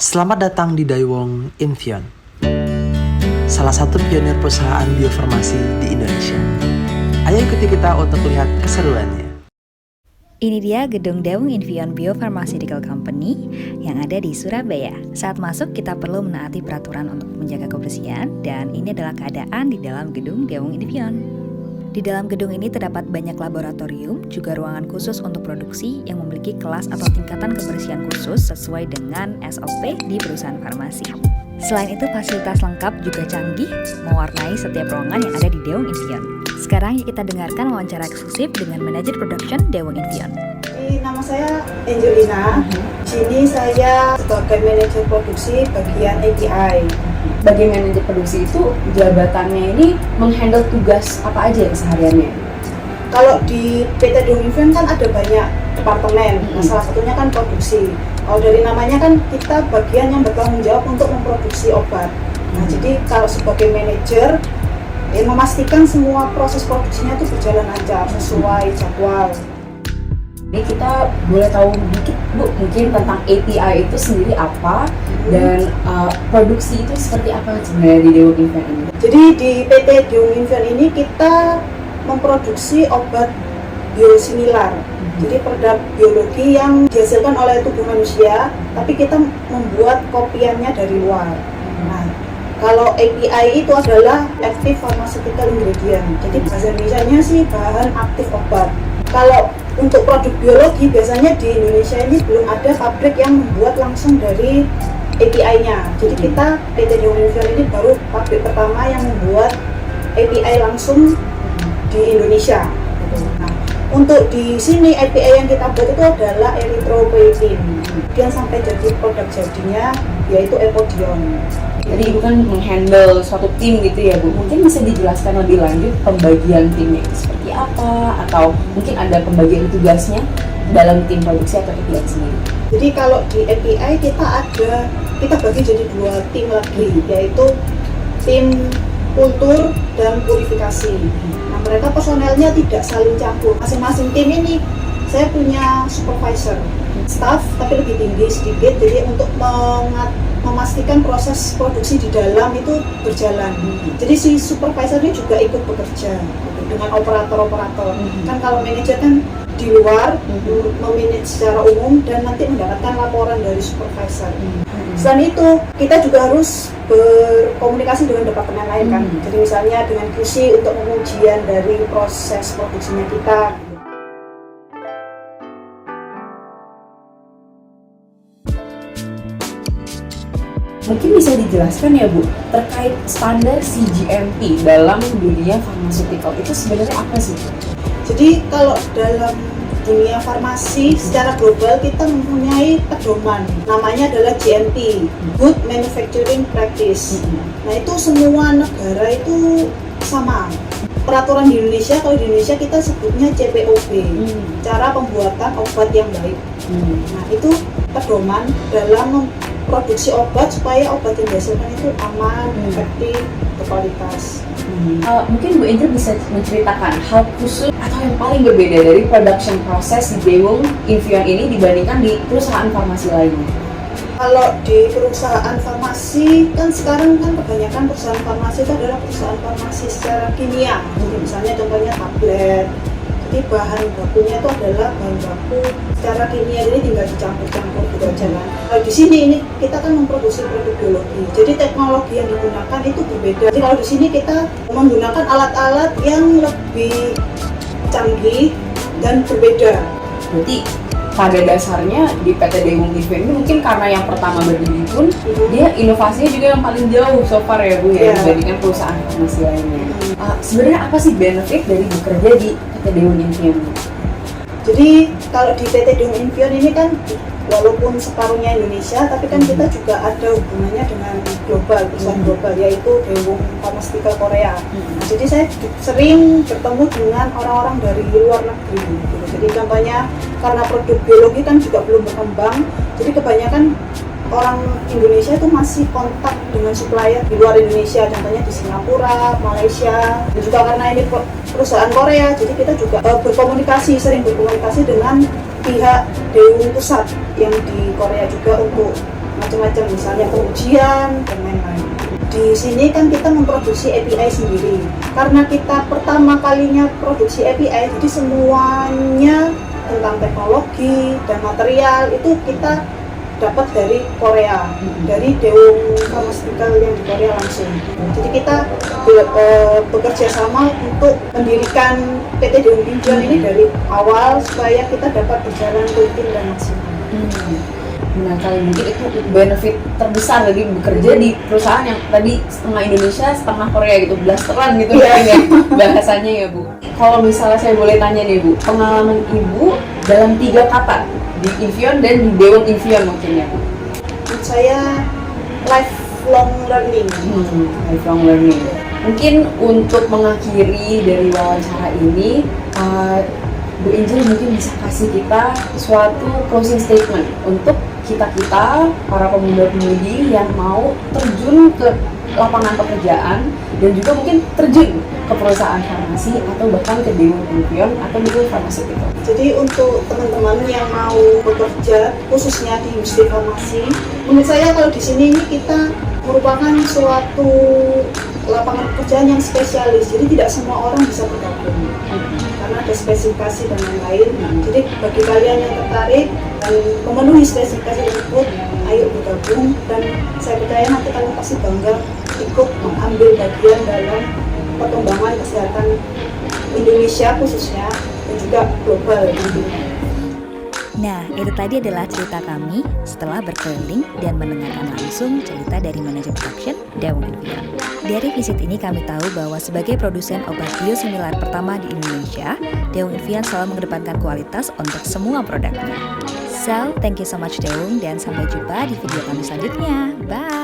Selamat datang di Daewoo Infion, salah satu pionir perusahaan biofarmasi di Indonesia. Ayo ikuti kita untuk lihat keseruannya. Ini dia gedung Daewoo Infion Biopharmaceutical Company yang ada di Surabaya. Saat masuk kita perlu menaati peraturan untuk menjaga kebersihan, dan ini adalah keadaan di dalam gedung Daewoo Infion. Di dalam gedung ini terdapat banyak laboratorium, juga ruangan khusus untuk produksi yang memiliki kelas atau tingkatan kebersihan khusus sesuai dengan SOP di perusahaan farmasi. Selain itu, fasilitas lengkap juga canggih mewarnai setiap ruangan yang ada di Daewoo Infion. Sekarang kita dengarkan wawancara eksklusif dengan manajer production Daewoo Infion. Nama saya Angelina. Di sini saya sebagai manajer produksi bagian API. Bagi manajer produksi itu jabatannya ini menghandle tugas apa aja kesehariannya? Kalau di PT Daewoo Infion kan ada banyak departemen. Nah, salah satunya kan produksi. Kalau dari namanya kan kita bagian yang bertanggung jawab untuk memproduksi obat. Nah, jadi kalau sebagai manajer memastikan semua proses produksinya itu berjalan lancar sesuai jadwal. Ini kita boleh tahu dikit Bu, mungkin tentang API itu sendiri apa dan produksi itu seperti apa sebenarnya di Daewoo Infion ini? Jadi di PT Daewoo Infion ini kita memproduksi obat biosimilar. Jadi produk biologi yang dihasilkan oleh tubuh manusia, tapi kita membuat kopiannya dari luar. Nah, kalau API itu adalah Active Pharmaceutical Ingredient. Jadi bahasa Indonesianya sih bahan aktif obat. Kalau untuk produk biologi biasanya di Indonesia ini belum ada pabrik yang membuat langsung dari API-nya. Jadi kita PT Daewoo Infion ini baru pabrik pertama yang membuat API langsung di Indonesia. Nah, untuk di sini API yang kita buat itu adalah erythropoietin. Kemudian sampai jadi produk jadinya yaitu Epodion. Jadi Ibu kan menghandle suatu tim gitu ya Bu. Mungkin bisa dijelaskan lebih lanjut pembagian timnya itu seperti apa, atau mungkin ada pembagian tugasnya dalam tim produksi atau API sendiri? Jadi kalau di API kita bagi jadi dua tim lagi, yaitu tim kultur dan purifikasi. Nah, mereka personelnya tidak saling campur. Masing-masing tim ini saya punya supervisor, staff tapi lebih tinggi sedikit. Jadi untuk memastikan proses produksi di dalam itu berjalan. Jadi si supervisor ini juga ikut bekerja dengan operator-operator. Kan kalau manajer kan di luar memanage secara umum dan nanti mendapatkan laporan dari supervisor. Selain itu, kita juga harus berkomunikasi dengan departemen lain kan. Jadi misalnya dengan QC untuk pengujian dari proses produksinya kita. Mungkin bisa dijelaskan ya Bu, terkait standar CGMP dalam dunia pharmaceutical itu sebenarnya apa sih? Jadi kalau dalam dunia farmasi secara global kita mempunyai pedoman, namanya adalah GMP, Good Manufacturing Practice. Nah itu semua negara itu sama. Peraturan di Indonesia, kalau di Indonesia kita sebutnya CPOB, cara pembuatan obat yang baik. Nah itu pedoman dalam produksi obat supaya obat yang dihasilkan itu aman, efektif, berkualitas. Mungkin Bu Angel bisa menceritakan hal khusus atau yang paling berbeda dari production process di Daewoo Infion ini dibandingkan di perusahaan farmasi lainnya? Kalau di perusahaan farmasi kan sekarang kan kebanyakan perusahaan farmasi itu adalah perusahaan farmasi secara kimia. Jadi misalnya contohnya tablet. Jadi bahan bakunya itu adalah bahan baku secara kimia, jadi tinggal dicampur-campur gitu aja kan. Kalau di sini ini kita kan memproduksi produk biologi, jadi teknologi yang digunakan itu berbeda. Jadi kalau di sini kita menggunakan alat-alat yang lebih canggih dan berbeda. Berarti pada dasarnya di PT Daewoo Infion ini mungkin karena yang pertama berdiri pun dia inovasinya juga yang paling jauh so far ya Bu ya, dibandingkan perusahaan farmasi lainnya. Sebenarnya apa sih benefit dari bekerja di PT Daewoo Infion? Jadi kalau di PT Daewoo Infion ini kan walaupun separuhnya Indonesia, tapi kan kita juga ada hubungannya dengan global, perusahaan global, yaitu Daewoo Pharmaceutical Korea. Nah, jadi saya sering bertemu dengan orang-orang dari luar negeri gitu. Jadi contohnya karena produk biologi kan juga belum berkembang, jadi kebanyakan orang Indonesia itu masih kontak dengan supplier di luar Indonesia, contohnya di Singapura, Malaysia, dan juga karena ini perusahaan Korea, jadi kita juga sering berkomunikasi dengan pihak Daewoo Pusat yang di Korea juga untuk macam-macam, misalnya pengujian dan lain-lain. Di sini kan kita memproduksi API sendiri. Karena kita pertama kalinya produksi API, jadi semuanya tentang teknologi dan material itu kita dapat dari Korea, dari Daewoo Pharmaceutical yang di Korea langsung. Jadi kita bekerja sama untuk mendirikan PT Daewoo Infion ini dari awal supaya kita dapat berjalan rutin dan maksimal. Nah, kali mungkin itu benefit terbesar dari bekerja di perusahaan yang tadi setengah Indonesia, setengah Korea gitu, blasteran gitu ya bahasanya ya Bu. Kalau misalnya saya boleh tanya nih Bu, pengalaman Ibu dalam 3 kata di Infion dan di Daewoo Infion mungkin ya Bu. Menurut saya lifelong learning. Lifelong learning. Mungkin untuk mengakhiri dari wawancara ini, Bu Angel mungkin bisa kasih kita suatu closing statement untuk kita-kita, para pemuda-pemudi yang mau terjun ke lapangan pekerjaan dan juga mungkin terjun ke perusahaan farmasi atau bahkan ke Daewoo Infion atau Daewoo Pharmaceutical. Jadi untuk teman-teman yang mau bekerja khususnya di industri farmasi, menurut saya kalau di sini ini kita merupakan suatu lapangan pekerjaan yang spesialis. Jadi tidak semua orang bisa bergabung karena ada spesifikasi dan lain-lain. Jadi bagi kalian yang tertarik dan memenuhi spesifikasi tersebut, ayo bergabung, dan saya percaya nanti kalian pasti bangga ikut mengambil bagian dalam perkembangan kesehatan Indonesia khususnya dan juga global nantinya. Nah, itu tadi adalah cerita kami setelah berkeliling dan mendengarkan langsung cerita dari manajer production Daewoo Infion. Dari visit ini kami tahu bahwa sebagai produsen obat biosimilar pertama di Indonesia, Daewoo Infion selalu mengedepankan kualitas untuk semua produknya. So, thank you so much Daewoo, dan sampai jumpa di video kami selanjutnya. Bye!